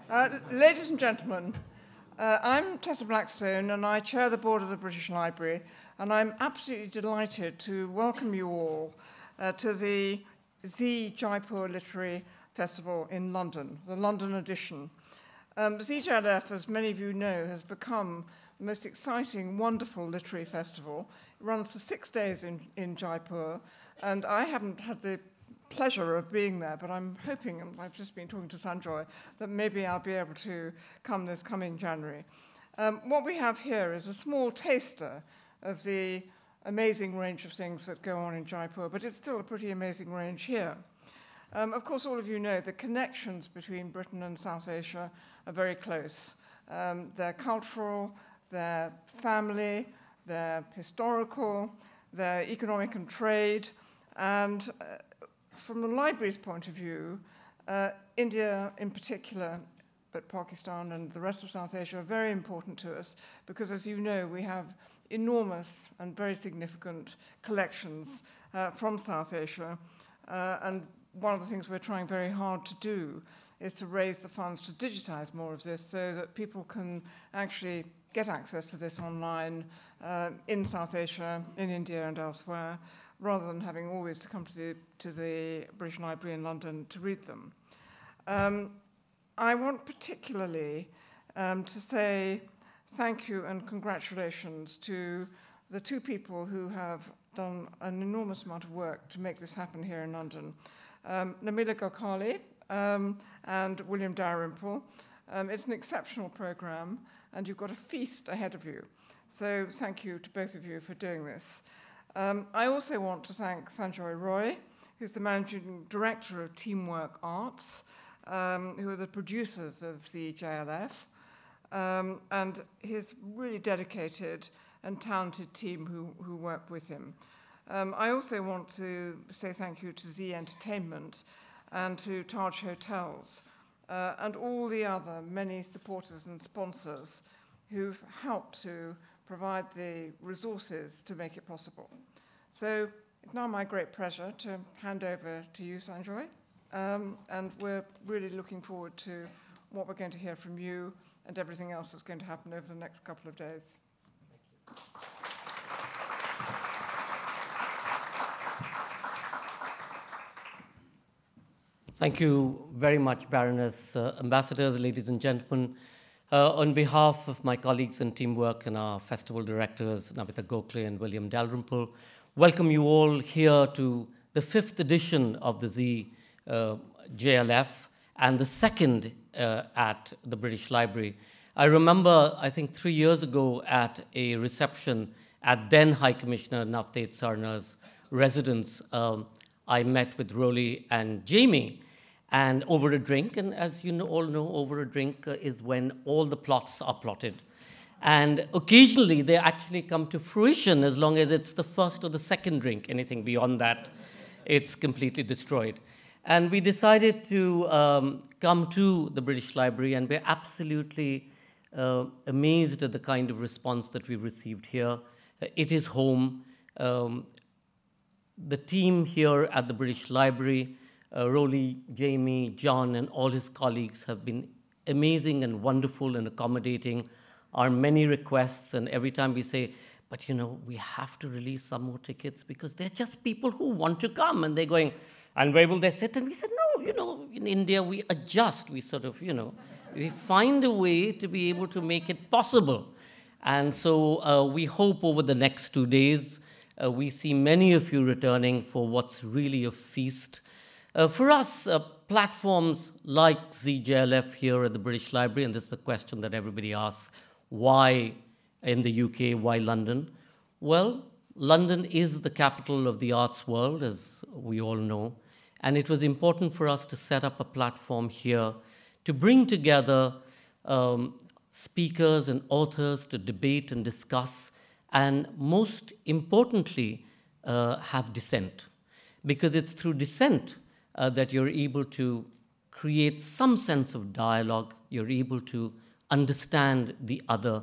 Ladies and gentlemen, I'm Tessa Blackstone and I chair the board of the British Library, and I'm absolutely delighted to welcome you all to the Jaipur Literary Festival in London, the London edition. ZJLF, as many of you know, has become the most exciting, wonderful literary festival. It runs for 6 days in Jaipur, and I haven't had the pleasure of being there, but I'm hoping, and I've just been talking to Sanjoy, that maybe I'll be able to come this coming January. What we have here is a small taster of the amazing range of things that go on in Jaipur, but it's still a pretty amazing range here. Of course, all of you know the connections between Britain and South Asia are very close. They're cultural, they're family, they're historical, they're economic and trade, and from the library's point of view, India in particular, but Pakistan and the rest of South Asia are very important to us because, as you know, we have enormous and very significant collections from South Asia. And one of the things we're trying very hard to do is to raise the funds to digitize more of this so that people can actually get access to this online in South Asia, in India and elsewhere, rather than having always to come to the British Library in London to read them. I want particularly to say thank you and congratulations to the two people who have done an enormous amount of work to make this happen here in London. Namita Gokhale and William Dalrymple. It's an exceptional program, and you've got a feast ahead of you. So thank you to both of you for doing this. I also want to thank Sanjoy Roy, who's the managing director of Teamwork Arts, who are the producers of the JLF, and his really dedicated and talented team who work with him. I also want to say thank you to Z Entertainment and to Taj Hotels and all the other many supporters and sponsors who've helped to provide the resources to make it possible. So it's now my great pleasure to hand over to you, Sanjoy, and we're really looking forward to what we're going to hear from you and everything else that's going to happen over the next couple of days. Thank you very much, Baroness, ambassadors, ladies and gentlemen. On behalf of my colleagues in Teamwork and our festival directors, Namita Gokhale and William Dalrymple, welcome you all here to the 5th edition of the JLF and the 2nd at the British Library. I remember, I think 3 years ago at a reception at then High Commissioner Navteet Sarna's residence, I met with Rolly and Jamie, and over a drink, and as you all know, over a drink is when all the plots are plotted. And occasionally they actually come to fruition as long as it's the first or the second drink. Anything beyond that, it's completely destroyed. And we decided to come to the British Library, and we're absolutely amazed at the kind of response that we've received here. It is home. The team here at the British Library, Rolly, Jamie, John, and all his colleagues have been amazing and wonderful and accommodating our many requests. And every time we say, but we have to release some more tickets because they're just people who want to come, and they're going, and where will they sit? And we said, no, in India we adjust, we sort of, we find a way to be able to make it possible. And so we hope over the next 2 days, we see many of you returning for what's really a feast. For us, platforms like ZJLF here at the British Library, and this is the question that everybody asks, why in the UK, why London? Well, London is the capital of the arts world, as we all know, and it was important for us to set up a platform here to bring together speakers and authors to debate and discuss, and most importantly, have dissent. Because it's through dissent that you're able to create some sense of dialogue, you're able to understand the other,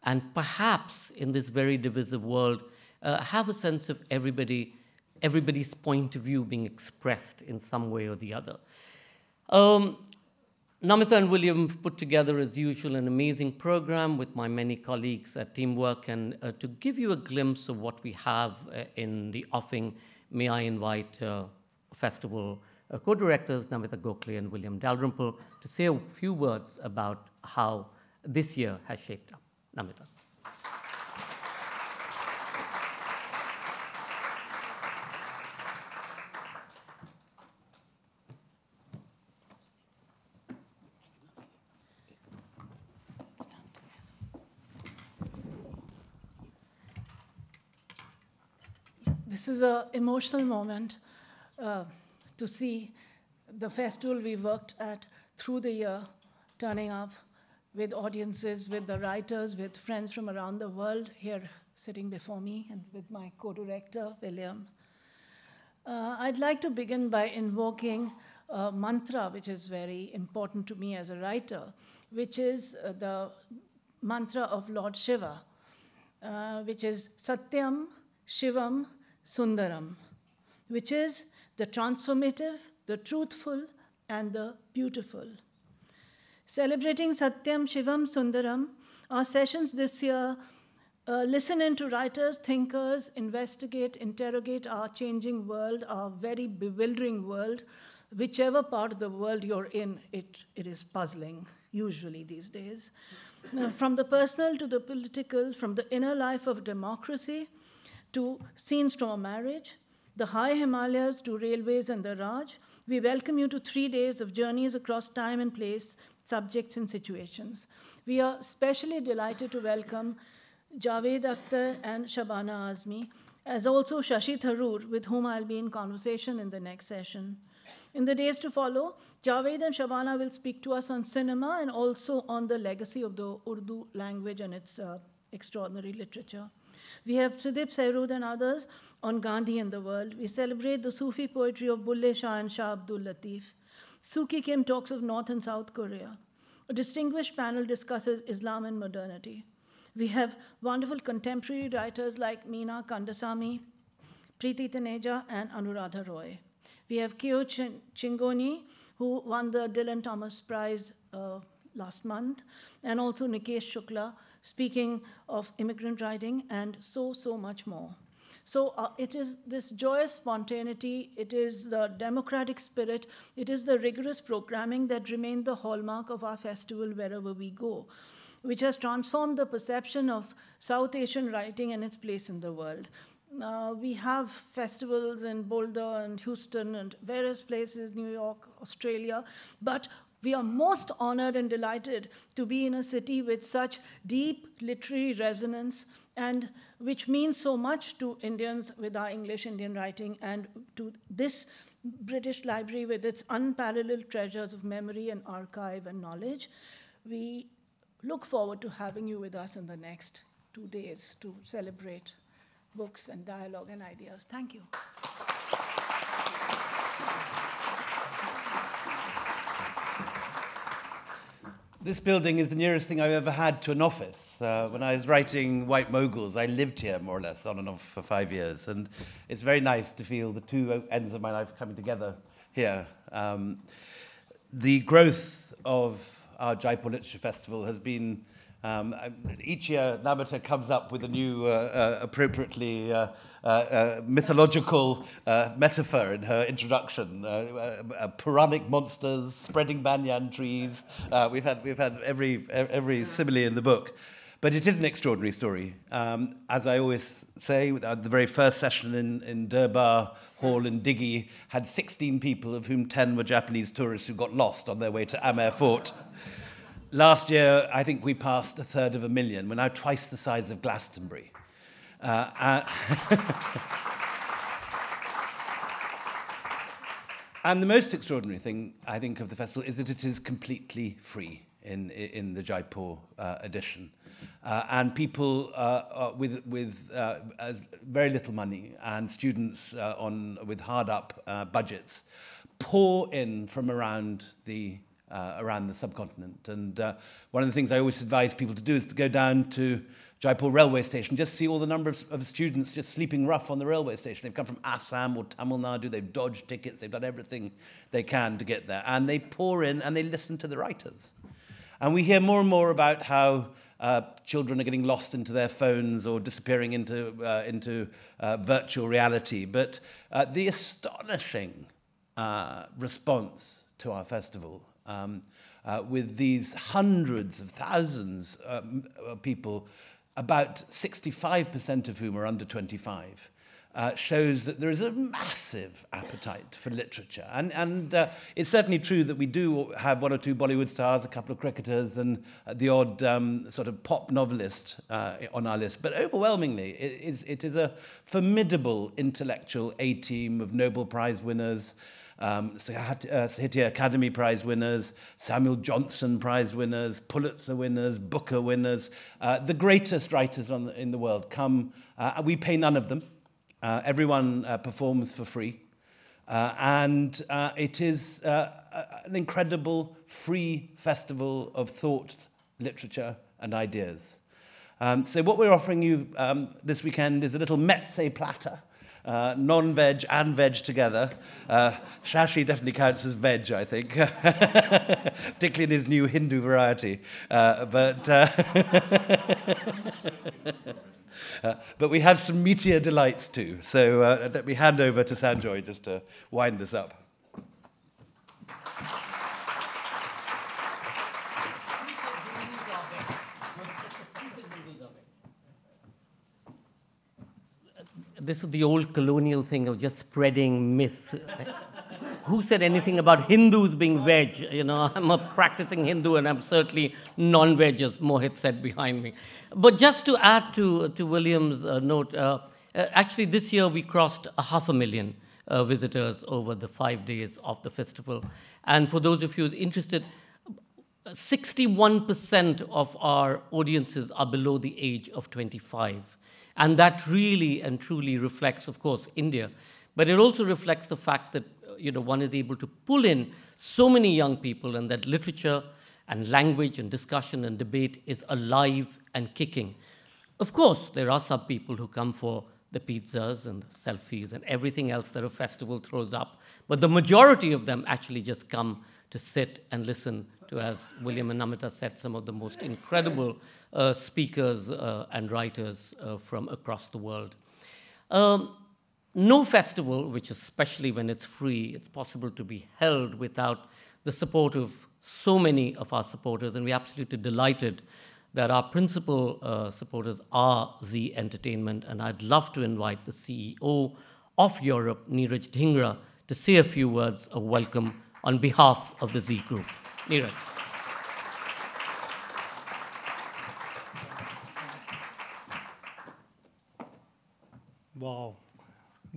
and perhaps in this very divisive world, have a sense of everybody's point of view being expressed in some way or the other. Namita and William put together, as usual, an amazing program with my many colleagues at Teamwork. And to give you a glimpse of what we have in the offing, may I invite festival co-directors Namita Gokhale and William Dalrymple to say a few words about how this year has shaped up. Namita. This is an emotional moment to see the festival we worked at through the year turning up with audiences, with the writers, with friends from around the world here sitting before me, and with my co-director, William. I'd like to begin by invoking a mantra which is very important to me as a writer, which is the mantra of Lord Shiva, which is Satyam, Shivam, Sundaram, which is the transformative, the truthful, and the beautiful. Celebrating Satyam, Shivam, Sundaram, our sessions this year listen in to writers, thinkers, investigate, interrogate our changing world, our very bewildering world. Whichever part of the world you're in, it is puzzling, usually these days. Now, from the personal to the political, from the inner life of democracy to scenes from a marriage, the high Himalayas to railways and the Raj, we welcome you to 3 days of journeys across time and place, subjects and situations. We are especially delighted to welcome Javed Akhtar and Shabana Azmi, as also Shashi Tharoor, with whom I'll be in conversation in the next session. In the days to follow, Javed and Shabana will speak to us on cinema and also on the legacy of the Urdu language and its extraordinary literature. We have Sudip Sairud and others on Gandhi and the world. We celebrate the Sufi poetry of Bulle Shah and Shah Abdul Latif. Suki Kim talks of North and South Korea. A distinguished panel discusses Islam and modernity. We have wonderful contemporary writers like Meena Kandasamy, Preeti Taneja, and Anuradha Roy. We have Kyo Chingoni, who won the Dylan Thomas Prize last month, and also Nikesh Shukla, speaking of immigrant writing, and so much more. So it is this joyous spontaneity, it is the democratic spirit, it is the rigorous programming that remain the hallmark of our festival wherever we go, which has transformed the perception of South Asian writing and its place in the world. We have festivals in Boulder and Houston and various places, New York, Australia, but we are most honored and delighted to be in a city with such deep literary resonance and which means so much to Indians with our English Indian writing and to this British Library with its unparalleled treasures of memory and archive and knowledge. We look forward to having you with us in the next 2 days to celebrate books and dialogue and ideas. Thank you. This building is the nearest thing I've ever had to an office. When I was writing White Moguls, I lived here more or less on and off for 5 years. And it's very nice to feel the two ends of my life coming together here. The growth of our Jaipur Literature Festival has been, each year Namita comes up with a new, appropriately mythological metaphor in her introduction. Puranic monsters, spreading banyan trees. We've had every simile in the book. But it is an extraordinary story. As I always say, the very first session in Durbar Hall in Diggy had 16 people, of whom 10 were Japanese tourists who got lost on their way to Amer Fort. Last year, I think we passed 1/3 We're now twice the size of Glastonbury. And the most extraordinary thing, I think, of the festival is that it is completely free in the Jaipur edition. And people with very little money and students with hard-up budgets pour in from around the around the subcontinent. And one of the things I always advise people to do is to go down to Jaipur railway station, just see all the number of students just sleeping rough on the railway station. They've come from Assam or Tamil Nadu, they've dodged tickets, they've done everything they can to get there. And they pour in and they listen to the writers. And we hear more and more about how children are getting lost into their phones or disappearing into virtual reality. But the astonishing response to our festival, with these hundreds of thousands of people, about 65% of whom are under 25, shows that there is a massive appetite for literature. And it's certainly true that we do have one or two Bollywood stars, a couple of cricketers, and the odd sort of pop novelist on our list. But overwhelmingly, it is a formidable intellectual A-team of Nobel Prize winners, Sahitya Academy Prize winners, Samuel Johnson Prize winners, Pulitzer winners, Booker winners. The greatest writers in the world come. We pay none of them. Everyone performs for free. And it is an incredible free festival of thought, literature, and ideas. So what we're offering you this weekend is a little meze platter. Non-veg and veg together. Shashi definitely counts as veg, I think, particularly in his new Hindu variety. But we have some meatier delights too. So let me hand over to Sanjoy just to wind this up. This is the old colonial thing of just spreading myth. Who said anything about Hindus being veg? You know, I'm a practicing Hindu and I'm certainly non-veg, as Mohit said behind me. But just to add to William's note, actually this year we crossed 500,000 visitors over the 5 days of the festival. And for those of you who's interested, 61% of our audiences are below the age of 25. And that really and truly reflects, of course, India. But it also reflects the fact that one is able to pull in so many young people and that literature and language and discussion and debate is alive and kicking. Of course, there are some people who come for the pizzas and selfies and everything else that a festival throws up. But the majority of them actually just come to sit and listen to, as William and Namita said, some of the most incredible speakers and writers from across the world. No festival, which especially when it's free, it's possible to be held without the support of so many of our supporters, and we're absolutely delighted that our principal supporters are Zee Entertainment, and I'd love to invite the CEO of Europe, Neeraj Dhingra, to say a few words of welcome on behalf of the Zee Group. Neeraj. Wow.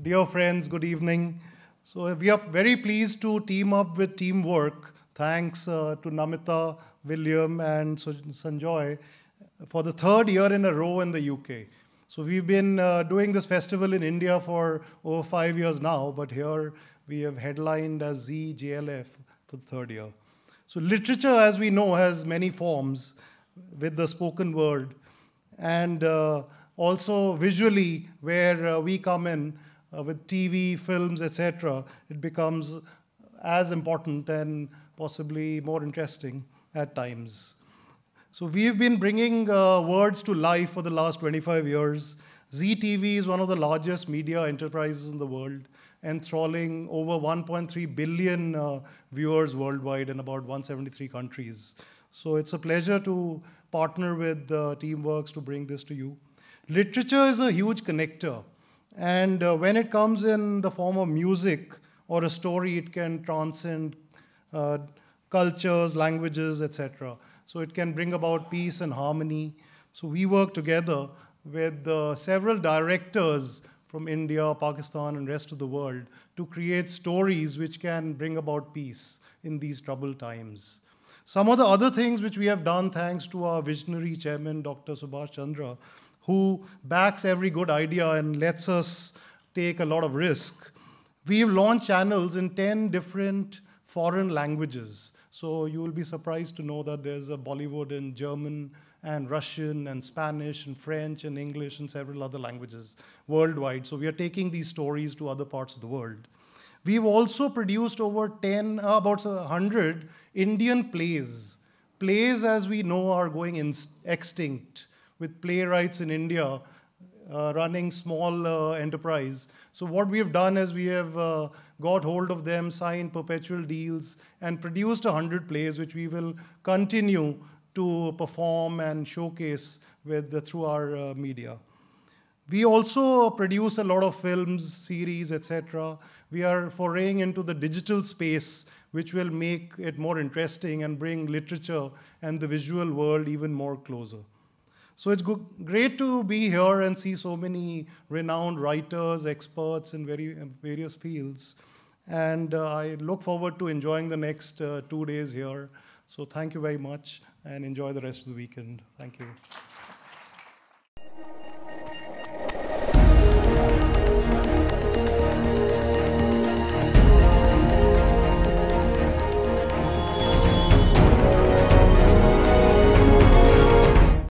Dear friends, good evening. So we are very pleased to team up with Teamwork. Thanks to Namita, William, and Sanjoy for the third year in a row in the UK. So we've been doing this festival in India for over 5 years now, but here we have headlined as Zee JLF for the third year. So literature, as we know, has many forms with the spoken word, and also visually, where we come in with TV, films, etc., it becomes as important and possibly more interesting at times. So we've been bringing words to life for the last 25 years. Zee TV is one of the largest media enterprises in the world, enthralling over 1.3 billion viewers worldwide in about 173 countries. So it's a pleasure to partner with Teamworks to bring this to you. Literature is a huge connector. And when it comes in the form of music or a story, it can transcend cultures, languages, etc. So it can bring about peace and harmony. So we work together with several directors from India, Pakistan, and rest of the world to create stories which can bring about peace in these troubled times. Some of the other things which we have done, thanks to our visionary chairman, Dr. Subhash Chandra, who backs every good idea and lets us take a lot of risk. We've launched channels in 10 different foreign languages. So you will be surprised to know that there's a Bollywood in German and Russian and Spanish and French and English and several other languages worldwide. So we are taking these stories to other parts of the world. We've also produced over about 100 Indian plays. Plays, as we know, are going extinct, with playwrights in India running small enterprise. So what we have done is we have got hold of them, signed perpetual deals, and produced 100 plays, which we will continue to perform and showcase through our media. We also produce a lot of films, series, etc. We are foraying into the digital space, which will make it more interesting and bring literature and the visual world even more closer. So it's great to be here and see so many renowned writers, experts in various fields. And I look forward to enjoying the next 2 days here. So thank you very much and enjoy the rest of the weekend. Thank you.